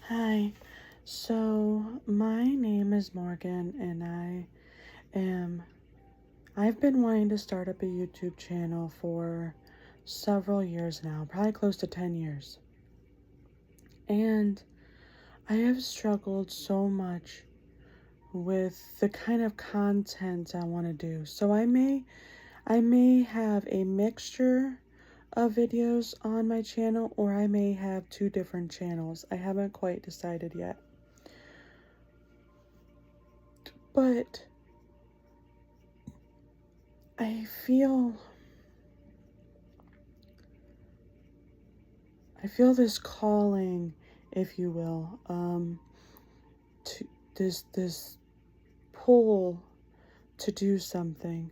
Hi, so my name is Morgan, and I've been wanting to start up a YouTube channel for several years now, probably close to 10 years. And I have struggled so much with the kind of content I want to do. So I may have a mixture of videos on my channel, or I may have two different channels. I haven't quite decided yet. But I feel I feel this calling, if you will, to this pull to do something.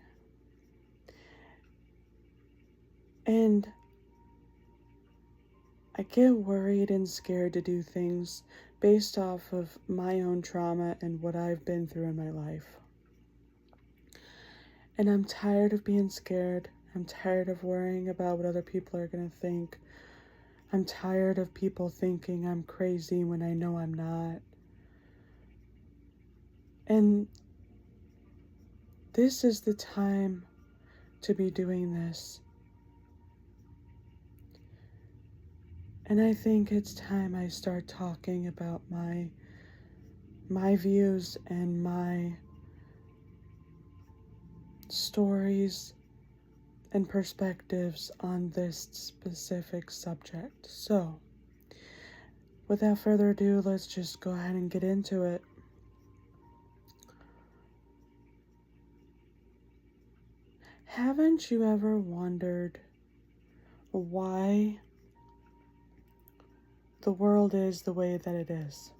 And I get worried and scared to do things based off of my own trauma and what I've been through in my life. And I'm tired of being scared. I'm tired of worrying about what other people are going to think. I'm tired of people thinking I'm crazy when I know I'm not. And this is the time to be doing this. And I think it's time I start talking about my views and my stories and perspectives on this specific subject. So, without further ado, let's just go ahead and get into it. Haven't you ever wondered why the world is the way that it is?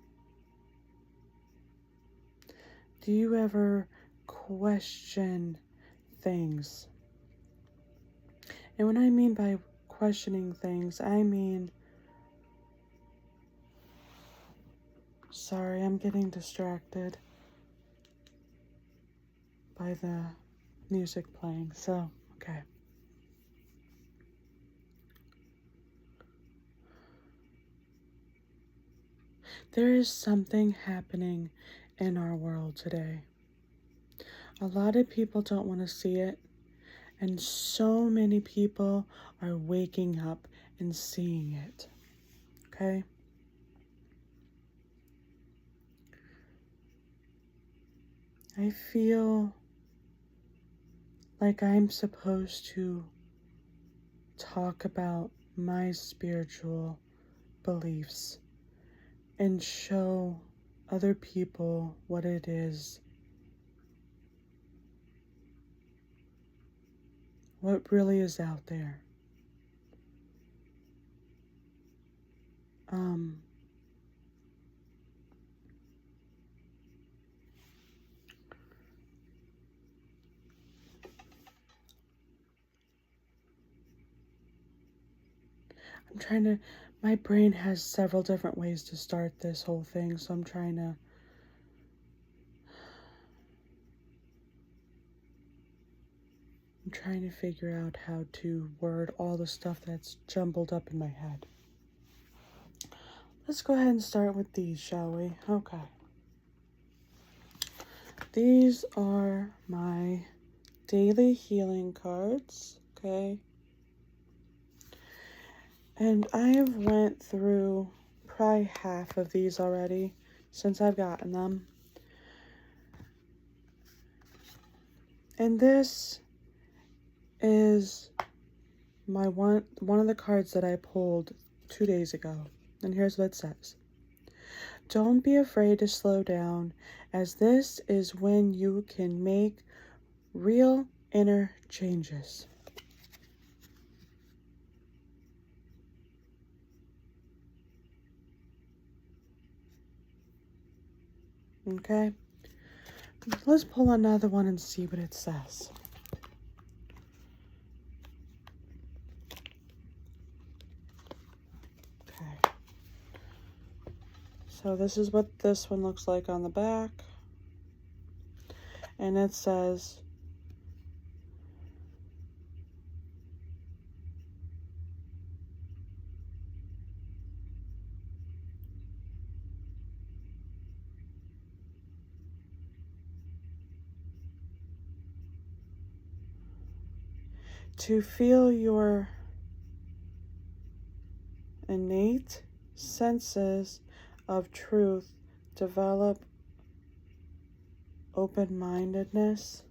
Do you ever question things? And when I mean by questioning things, I mean, sorry, I'm getting distracted by the music playing, so, okay. There is something happening in our world today. A lot of people don't want to see it, and so many people are waking up and seeing it. Okay? I feel like I'm supposed to talk about my spiritual beliefs and show other people what it is, what really is out there. Um, I'm trying to, my brain has several different ways to start this whole thing, so I'm trying to figure out how to word all the stuff that's jumbled up in my head. Let's go ahead and start with these, shall we? Okay. These are my daily healing cards, okay? And I have went through probably half of these already since I've gotten them. And this is my one of the cards that I pulled 2 days ago. And here's what it says. Don't be afraid to slow down, as this is when you can make real inner changes. Okay? Let's pull another one and see what it says. Okay. So this is what this one looks like on the back. And it says, to feel your innate senses of truth develop open-mindedness.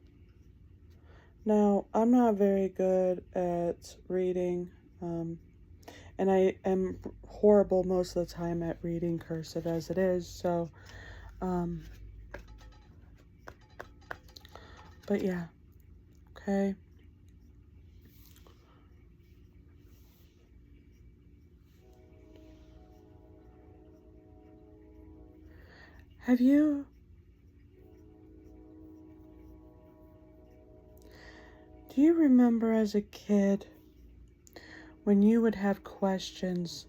Now, I'm not very good at reading, and I am horrible most of the time at reading cursive as it is, so, but yeah, okay. Do you remember as a kid when you would have questions,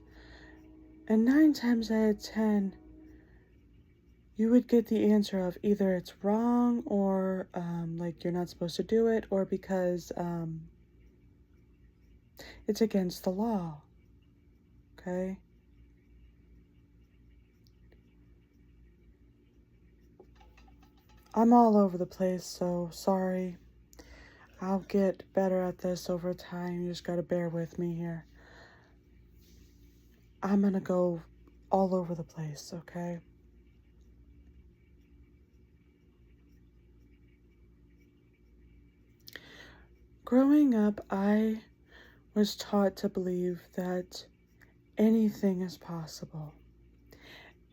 and 9 times out of 10, you would get the answer of either it's wrong or like you're not supposed to do it, or because it's against the law, okay? I'm all over the place, so sorry. I'll get better at this over time. You just gotta bear with me here. I'm gonna go all over the place, okay? Growing up, I was taught to believe that anything is possible.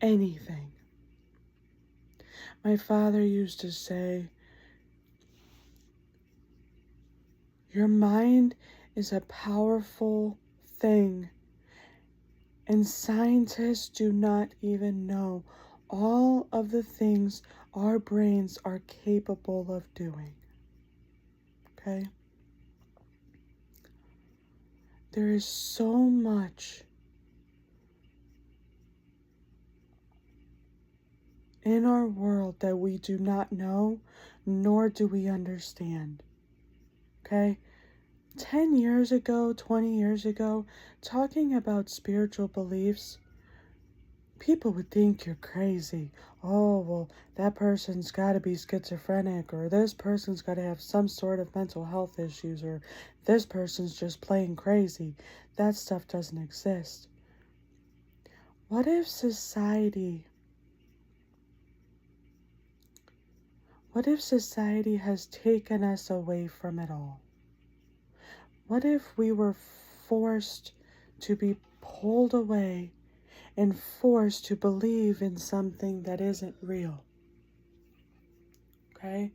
Anything. My father used to say, your mind is a powerful thing, and scientists do not even know all of the things our brains are capable of doing. Okay? There is so much in our world that we do not know, nor do we understand. Okay? 10 years ago, 20 years ago, talking about spiritual beliefs, people would think you're crazy. Oh, well, that person's got to be schizophrenic, or this person's got to have some sort of mental health issues, or this person's just plain crazy. That stuff doesn't exist. What if society has taken us away from it all? What if we were forced to be pulled away and forced to believe in something that isn't real? Okay?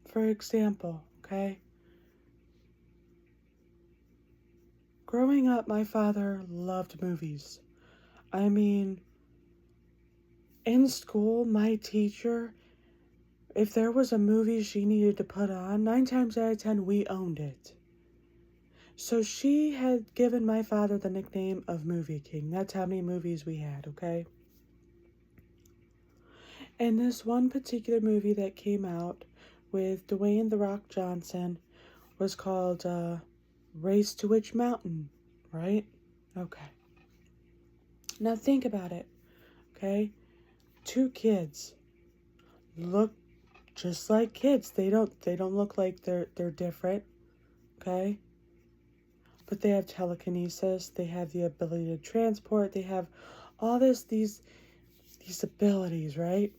For example, okay? Growing up, my father loved movies. I mean, in school, my teacher, if there was a movie she needed to put on, 9 times out of 10, we owned it. So she had given my father the nickname of Movie King. That's how many movies we had, okay? And this one particular movie that came out with Dwayne "The Rock" Johnson was called Race to Witch Mountain, right? Okay. Now think about it, okay? 2 kids look just like kids. They don't look like they're different, okay? But they have telekinesis, they have the ability to transport, they have all these abilities, right?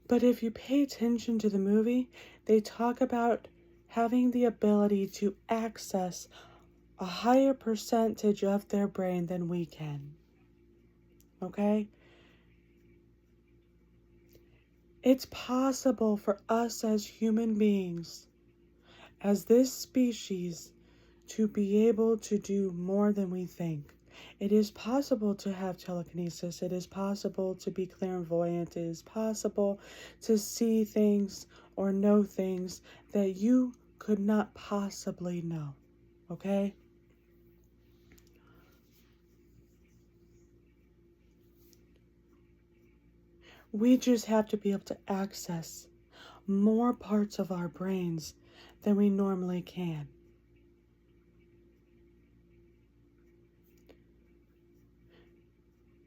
But if you pay attention to the movie, they talk about having the ability to access a higher percentage of their brain than we can. Okay? It's possible for us as human beings, as this species, to be able to do more than we think. It is possible to have telekinesis. It is possible to be clairvoyant. It is possible to see things or know things that you could not possibly know. Okay? We just have to be able to access more parts of our brains than we normally can.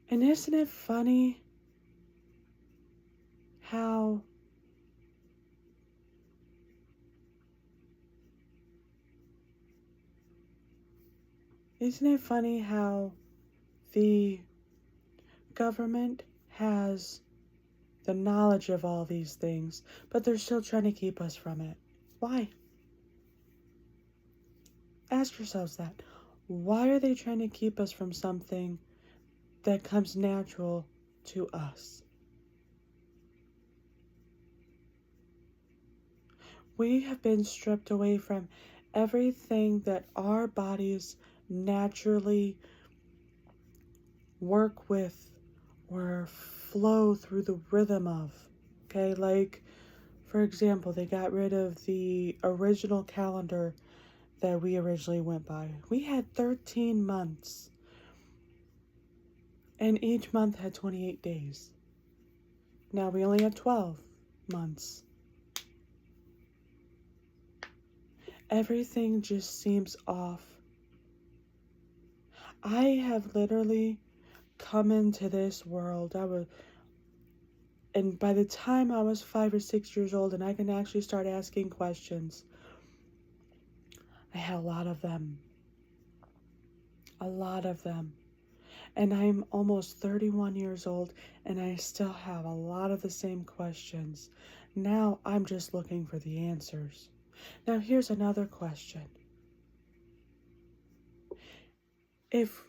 And isn't it funny how isn't it funny how the government has the knowledge of all these things, but they're still trying to keep us from it? Why? Ask yourselves that. Why are they trying to keep us from something that comes natural to us? We have been stripped away from everything that our bodies naturally work with or flow through the rhythm of. Okay, like for example, they got rid of the original calendar that we originally went by. We had 13 months, and each month had 28 days. Now we only have 12 months. Everything just seems off. I have literally come into this world. And by the time I was 5 or 6 years old and I can actually start asking questions, I had a lot of them. A lot of them. And I'm almost 31 years old and I still have a lot of the same questions. Now I'm just looking for the answers. Now here's another question. If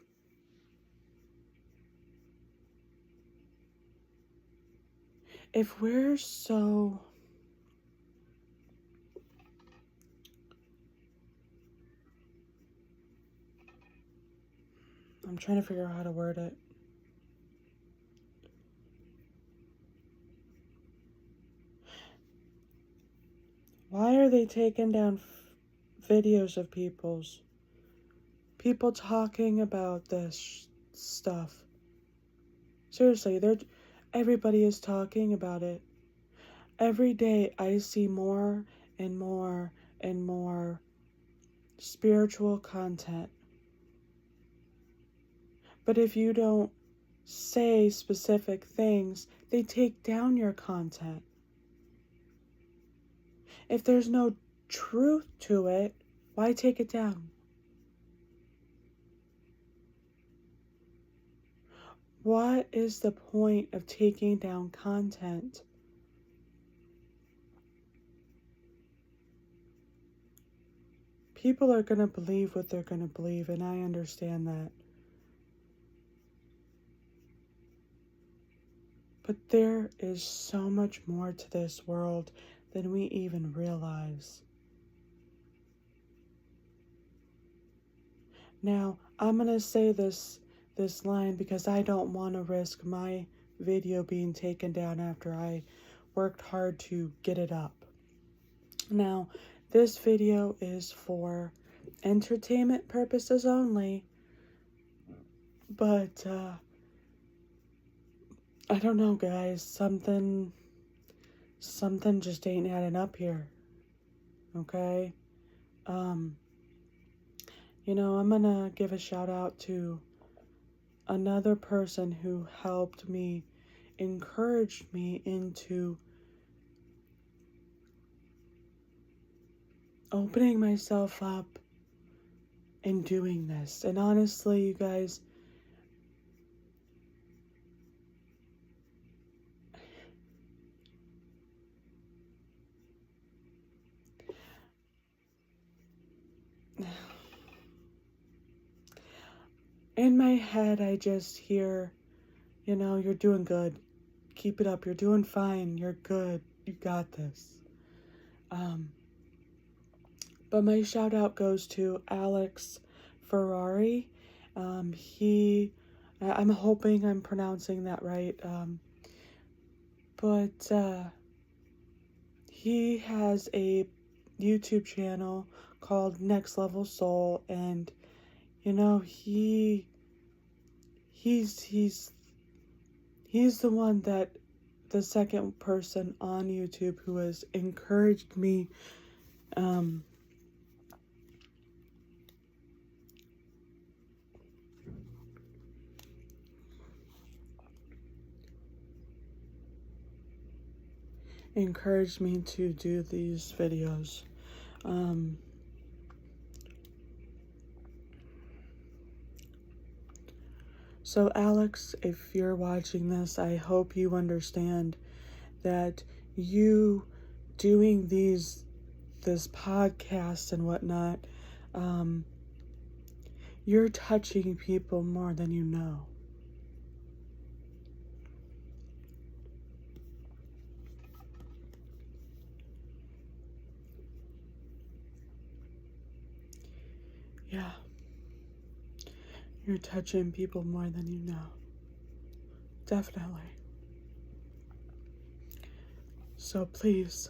we're so I'm trying to figure out how to word it. Why are they taking down videos of people talking about this stuff? Seriously, everybody is talking about it. Every day I see more and more and more spiritual content. But if you don't say specific things, they take down your content. If there's no truth to it, why take it down? What is the point of taking down content? People are going to believe what they're going to believe, and I understand that. But there is so much more to this world than we even realize. Now, I'm going to say this line because I don't want to risk my video being taken down after I worked hard to get it up. Now, this video is for entertainment purposes only, but I don't know, guys, something just ain't adding up here. Okay? I'm gonna give a shout out to another person who helped me, encouraged me into opening myself up and doing this. And honestly, you guys, in my head, I just hear, you're doing good. Keep it up. You're doing fine. You're good. You got this. But my shout out goes to Alex Ferrari. I'm hoping I'm pronouncing that right. But he has a YouTube channel called Next Level Soul, and he's the one that the second person on YouTube who has encouraged me encouraged me to do these videos. So Alex, if you're watching this, I hope you understand that you doing this podcast and whatnot, you're touching people more than you know. Yeah. You're touching people more than you know. Definitely. So please,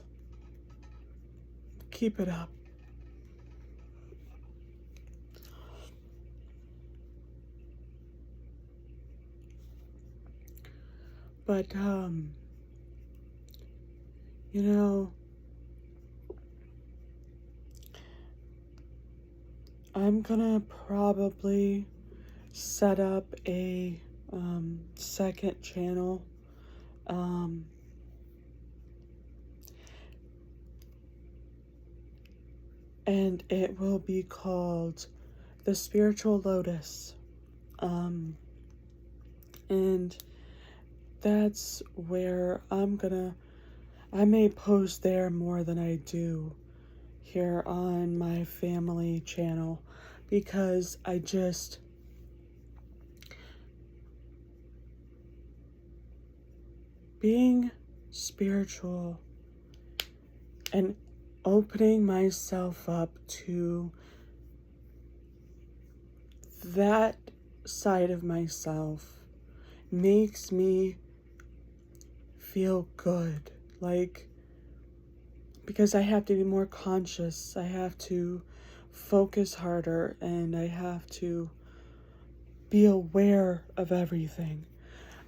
keep it up. But, you know, I'm gonna probably set up a second channel. And it will be called The Spiritual Lotus. And that's where I may post there more than I do here on my family channel, because being spiritual and opening myself up to that side of myself makes me feel good. Like, because I have to be more conscious, I have to focus harder, and I have to be aware of everything.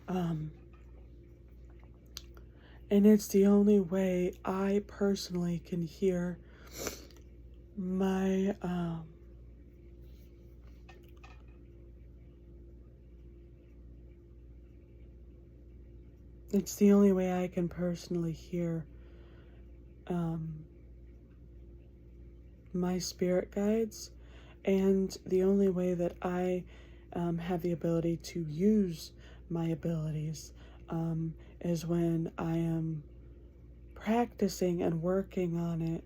And it's the only way I personally can hear my it's the only way I can personally hear my spirit guides, and the only way that I have the ability to use my abilities is when I am practicing and working on it,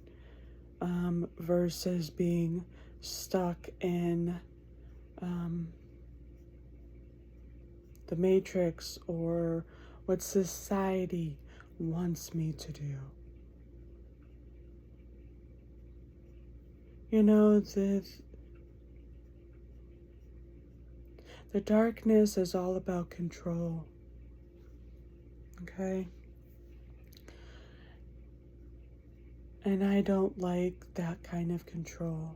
versus being stuck in the matrix or what society wants me to do. You know, the darkness is all about control. Okay? And I don't like that kind of control.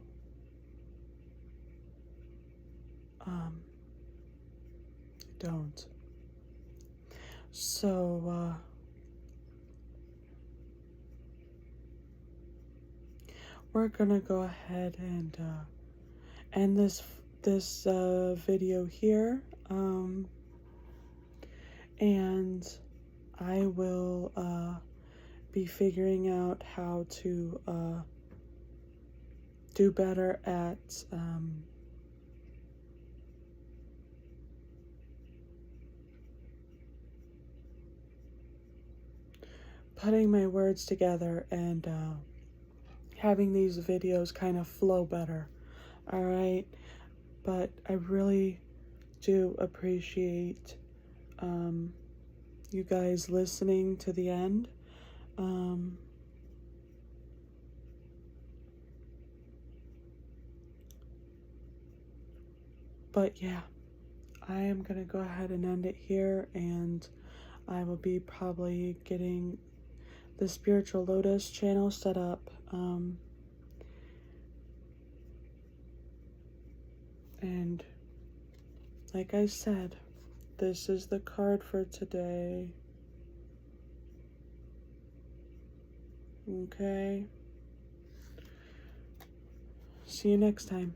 I don't. So, we're gonna go ahead and end this video here. And I will be figuring out how to do better at putting my words together and having these videos kind of flow better. All right, but I really do appreciate you guys listening to the end. But yeah, I am gonna go ahead and end it here, and I will be probably getting the Spiritual Lotus channel set up. And like I said, this is the card for today. Okay. See you next time.